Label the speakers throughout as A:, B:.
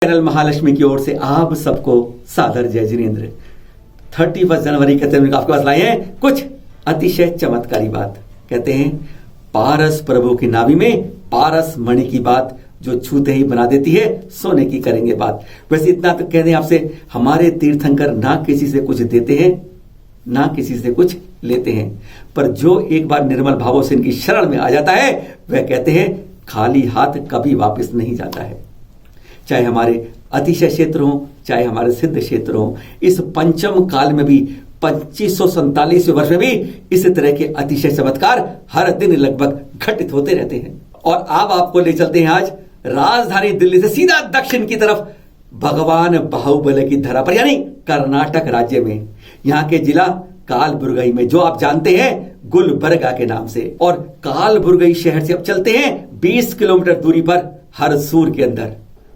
A: Channel Mahalakshmi की ओर से आप सबको सादर जय जिनेन्द्र। 31 जनवरी के दिन आपके पास लाए हैं कुछ अतिशय चमत्कारी बात। कहते हैं पारस प्रभु की नाभि में पारस मणि की बात, जो छूते ही बना देती है सोने की करेंगे बात। वैसे इतना तो कहते हैं आपसे, हमारे तीर्थंकर ना किसी से कुछ देते हैं ना किसी से कुछ लेते हैं, पर जो एक बार निर्मल भावों से इनकी शरण में आ जाता है वह कहते हैं खाली हाथ कभी वापस नहीं जाता है। चाहे हमारे अतिशय क्षेत्र हो, चाहे हमारे सिद्ध क्षेत्र हो, इस पंचम काल में भी 2547 वर्ष में भी इस तरह के अतिशय चमत्कार हर दिन लगभग घटित होते रहते हैं। और अब आपको ले चलते हैं आज राजधानी दिल्ली से सीधा दक्षिण की तरफ, भगवान बाहुबली की धरा पर, यानी कर्नाटक राज्य में, यहाँ के जिला कालबुर्गी में, जो आप जानते हैं गुलबर्गा के नाम से। और कालबुर्गी शहर से अब चलते हैं 20 किलोमीटर दूरी पर हरसूर के अंदर।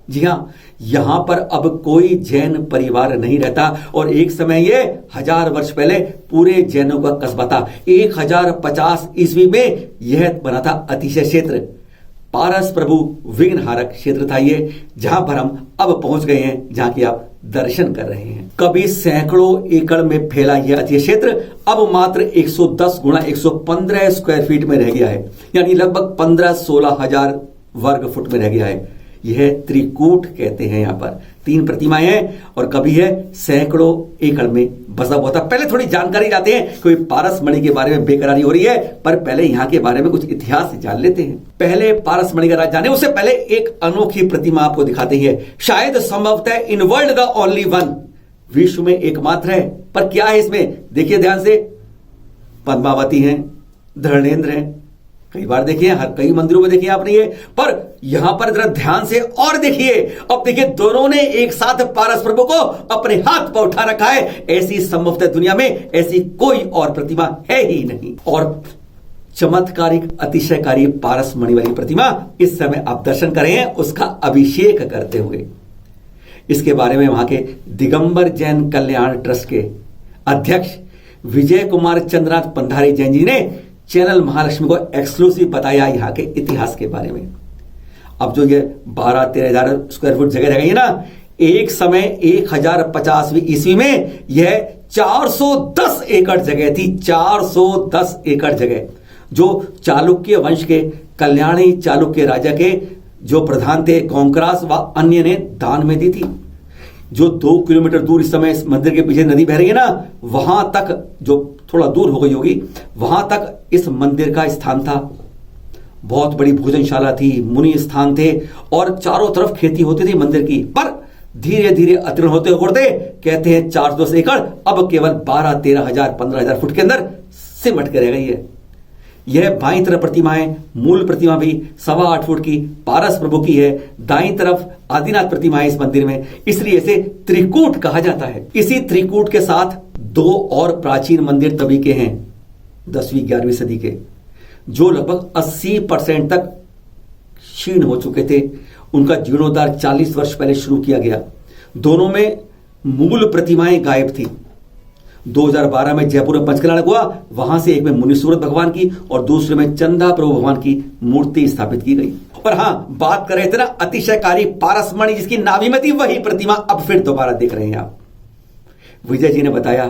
A: जी हां, यहां पर अब कोई जैन परिवार नहीं रहता, और एक समय ये 1000 वर्ष पहले पूरे जैनों का कस्बा था। 1050 ईस्वी में यह बना था अतिशय क्षेत्र, पारस प्रभु विघ्नहारक क्षेत्र था ये, जहां पर हम अब पहुंच गए हैं, जहां की आप दर्शन कर रहे हैं। कभी सैकड़ों एकड़ में फैला यह अतिशय क्षेत्र अब मात्र 110 गुणा 115 स्क्वायर फीट में रह गया है, यानी लगभग 15-16 हजार वर्ग फुट में रह गया है। यह त्रिकूट कहते हैं। यहां पर 3 प्रतिमाएं हैं और कभी है सैकड़ों एकड़ में बसा हुआ था। पहले थोड़ी जानकारी लाते हैं, कोई पारस मणि के बारे में बेकरारी हो रही है, पर पहले यहां के बारे में कुछ इतिहास जान लेते हैं। पहले पारस मणि का राज जाने उससे पहले एक अनोखी प्रतिमा आपको दिखाते हैं, शायद संभवतः in world the only one, विश्व में एकमात्र है। पर क्या है इसमें, देखिए ध्यान से, पद्मावती हैं, धर्मेंद्र हैं, कई बार देखिए, हर कई मंदिरों में देखिए आपने ये, पर यहां पर जरा ध्यान से और देखिए। अब देखिए दोनों ने एक साथ पारस प्रभु को अपने हाथ पर उठा रखा है। ऐसी संभवतः दुनिया में ऐसी कोई और प्रतिमा है ही नहीं। और चमत्कारिक अतिशयकारी पारस मणि वाली प्रतिमा इस समय आप दर्शन कर रहे हैं उसका अभिषेक करते हुए। इसके बारे में वहां के दिगंबर जैन कल्याण ट्रस्ट के अध्यक्ष विजय कुमार चंद्रनाथ पंधारी जैन जी ने चैनल महालक्ष्मी को एक्सक्लूसिव बताया यहाँ के इतिहास के बारे में। अब जो ये 12-13 हजार स्क्वायर फुट जगह रह गई है ना, एक समय 1050वीं ईस्वी में यह 410 एकड़ जगह थी। 410 एकड़ जगह जो चालुक्य वंश के कल्याणी चालुक्य राजा के जो प्रधान थे कोंकरास व अन्य ने दान में दी थी। जो 2 किलोमीटर दूर इस समय इस मंदिर के पीछे नदी बह रही है ना, वहां तक, जो थोड़ा दूर हो गई होगी, वहां तक इस मंदिर का स्थान था। बहुत बड़ी भोजनशाला थी, मुनि स्थान थे, और चारों तरफ खेती होती थी मंदिर की। पर धीरे धीरे अतिरिक्त होते होते कहते हैं 410 एकड़ अब केवल 12-13 हजार 15 हजार फुट के अंदर सिमट के रह गई है। यह बाईं तरफ प्रतिमा है, मूल प्रतिमा भी 8.25 फुट की पारस प्रभु की है। दाईं तरफ आदिनाथ प्रतिमा है इस मंदिर में, इसलिए इसे त्रिकूट कहा जाता है। इसी त्रिकूट के साथ 2 और प्राचीन मंदिर तभी के हैं 10वीं-11वीं सदी के, जो लगभग 80% तक क्षीण हो चुके थे। उनका जीर्णोद्धार 40 वर्ष पहले शुरू किया गया। दोनों में मूल प्रतिमाएं गायब थी। 2012 में जयपुर में पंचकल्याण हुआ, वहां से एक में मुनिसूरत भगवान की और दूसरे में चंदा प्रभु भगवान की मूर्ति स्थापित की गई। और हां, बात कर रहे थे ना अतिशयकारी पारस मणि जिसकी नाभि में थी, वही प्रतिमा अब फिर दोबारा देख रहे हैं आप। विजय जी ने बताया,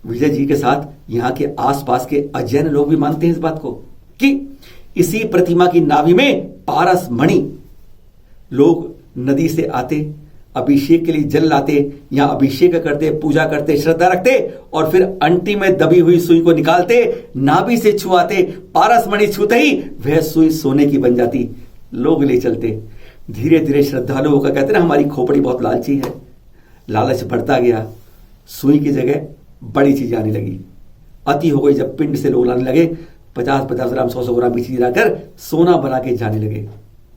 A: विजय जी के साथ यहां के आसपास के अजैन लोग भी मानते हैं इस बात को कि इसी प्रतिमा की नाभि में पारस मणि, लोग नदी से आते, अभिषेक के लिए जल लाते, यहां अभिषेक करते, पूजा करते, श्रद्धा रखते, और फिर अंटी में दबी हुई सुई को निकालते, नाभि से छुआते, पारस मणि छूते ही वह सुई सोने की बन जाती, लोग ले चलते। धीरे धीरे श्रद्धालुओं का कहते ना, हमारी खोपड़ी बहुत लालची है, लालच बढ़ता गया, सुई की जगह बड़ी चीज आने लगी। अति हो गई जब पिंड से लोग लाने लगे, 50-50 ग्राम 100-100 ग्राम की चीज लाकर सोना बना के जाने लगे।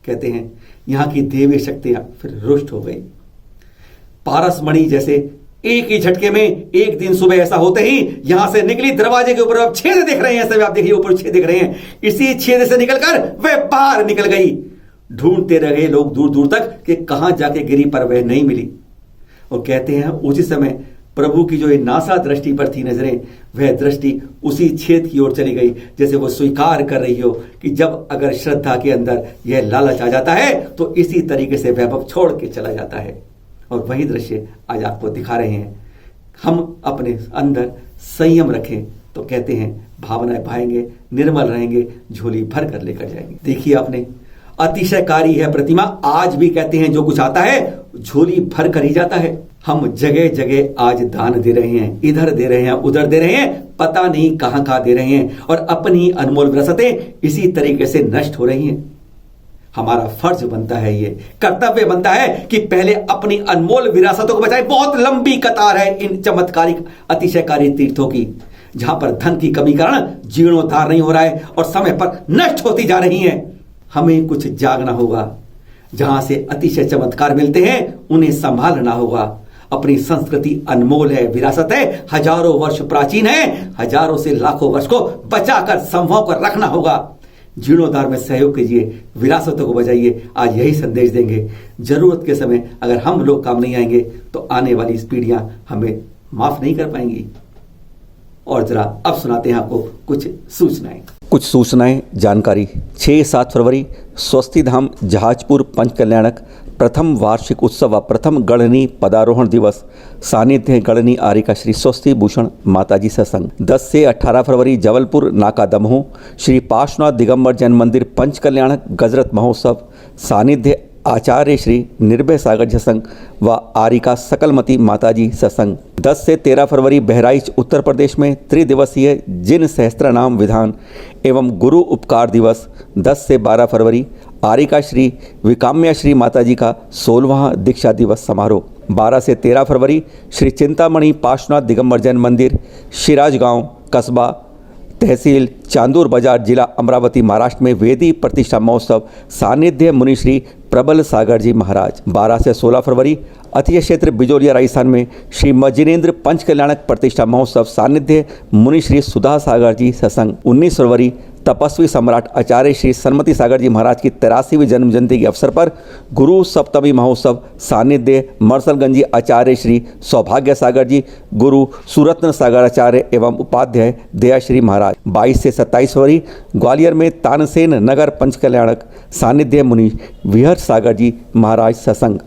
A: कहते हैं यहां की देवी शक्तियां फिर रुष्ट हो गई। पारस मणि जैसे एक ही झटके में एक दिन सुबह ऐसा होते ही यहां से निकली, दरवाजे के ऊपर आप छेद देख रहे हैं, सब आप देखिए ऊपर छेद देख रहे हैं, इसी छेद से निकलकर वह बाहर निकल गई। ढूंढते रहे लोग दूर दूर तक कि कहां जाके गिरी, पर वह नहीं मिली। और कहते हैं उसी समय प्रभु की जो ये नासा दृष्टि पर थी नजरें, वह दृष्टि उसी छेद की ओर चली गई, जैसे वो स्वीकार कर रही हो कि जब अगर श्रद्धा के अंदर यह लालच आ जाता है तो इसी तरीके से वैभव छोड़ के चला जाता है। और वही दृश्य आज आपको दिखा रहे हैं। हम अपने अंदर संयम रखें तो कहते हैं भावनाएं भाएंगे, निर्मल रहेंगे, झोली भर कर लेकर जाएंगे। देखिए आपने, अतिशयकारी है प्रतिमा, आज भी कहते हैं जो कुछ आता है झोली भर कर ही जाता है। हम जगह जगह आज दान दे रहे हैं, इधर दे रहे हैं, उधर दे रहे हैं, पता नहीं कहां दे रहे हैं, और अपनी अनमोल विरासतें इसी तरीके से नष्ट हो रही हैं। हमारा फर्ज बनता है, ये कर्तव्य बनता है कि पहले अपनी अनमोल विरासतों को बचाएं। बहुत लंबी कतार है इन चमत्कारिक अतिशयकारी तीर्थों की, जहां पर धन की कमी कारण जीर्णोद्धार नहीं हो रहा है और समय पर नष्ट होती जा रही हैं। हमें कुछ जागना होगा, जहां से अतिशय चमत्कार मिलते हैं उन्हें संभालना होगा। अपनी संस्कृति अनमोल है, विरासत है, हजारों वर्ष प्राचीन है, हजारों से लाखों वर्ष को बचाकर संभव कर रखना होगा। जीर्णोद्धार में सहयोग कीजिए, विरासतों को बचाइए। आज यही संदेश देंगे। जरूरत के समय अगर हम लोग काम नहीं आएंगे तो आने वाली पीढ़ियां हमें माफ नहीं कर पाएंगी। और जरा अब सुनाते हैं आपको कुछ सूचनाएं, जानकारी। 6-7 फरवरी स्वस्ति धाम जहाजपुर पंचकल्याणक प्रथम वार्षिक उत्सव व प्रथम गणनी पदारोहण दिवस, सानिध्य गणनी आरिका श्री स्वस्ति भूषण माताजी सत्संग। 10 से 18 फरवरी जबलपुर नाका दमोह श्री पार्श्वनाथ दिगंबर जैन मंदिर पंचकल्याणक गजरत महोत्सव, सानिध्य आचार्य श्री निर्भय सागर सत्संग व आरिका सकलमती माताजी सत्संग। 10 से 13 फरवरी बहराइच उत्तर प्रदेश में त्रिदिवसीय जिन सहस्त्र नाम विधान एवं गुरु उपकार दिवस। 10 से 12 फरवरी आरिका श्री विकाम्या श्री माताजी का 16वां दीक्षा दिवस समारोह। 12 से 13 फरवरी श्री चिंतामणि पार्श्वनाथ दिगंबर जैन मंदिर शिराज गांव कस्बा तहसील चांदूर बाजार जिला अमरावती महाराष्ट्र में वेदी प्रतिष्ठा महोत्सव, सानिध्य मुनि श्री प्रबल सागर जी महाराज। 12 से 16 फरवरी अतिशय क्षेत्र बिजोलिया राजस्थान में श्री मजिनेन्द्र पंचकल्याणक प्रतिष्ठा महोत्सव, सानिध्य मुनि श्री सुधा सागर जी सत्संग। 19 फरवरी तपस्वी सम्राट आचार्य श्री सन्मति सागर जी महाराज की 83वीं जन्म जयंती के अवसर पर गुरु सप्तमी महोत्सव, सानिध्य मरसलगंजी आचार्य श्री सौभाग्य सागर जी, गुरु सुरत्न सागर आचार्य एवं उपाध्याय दयाश्री महाराज। 22 से 27 फरवरी ग्वालियर में तानसेन नगर पंचकल्याणक, सानिध्य मुनि विहर सागर जी महाराज सत्संग।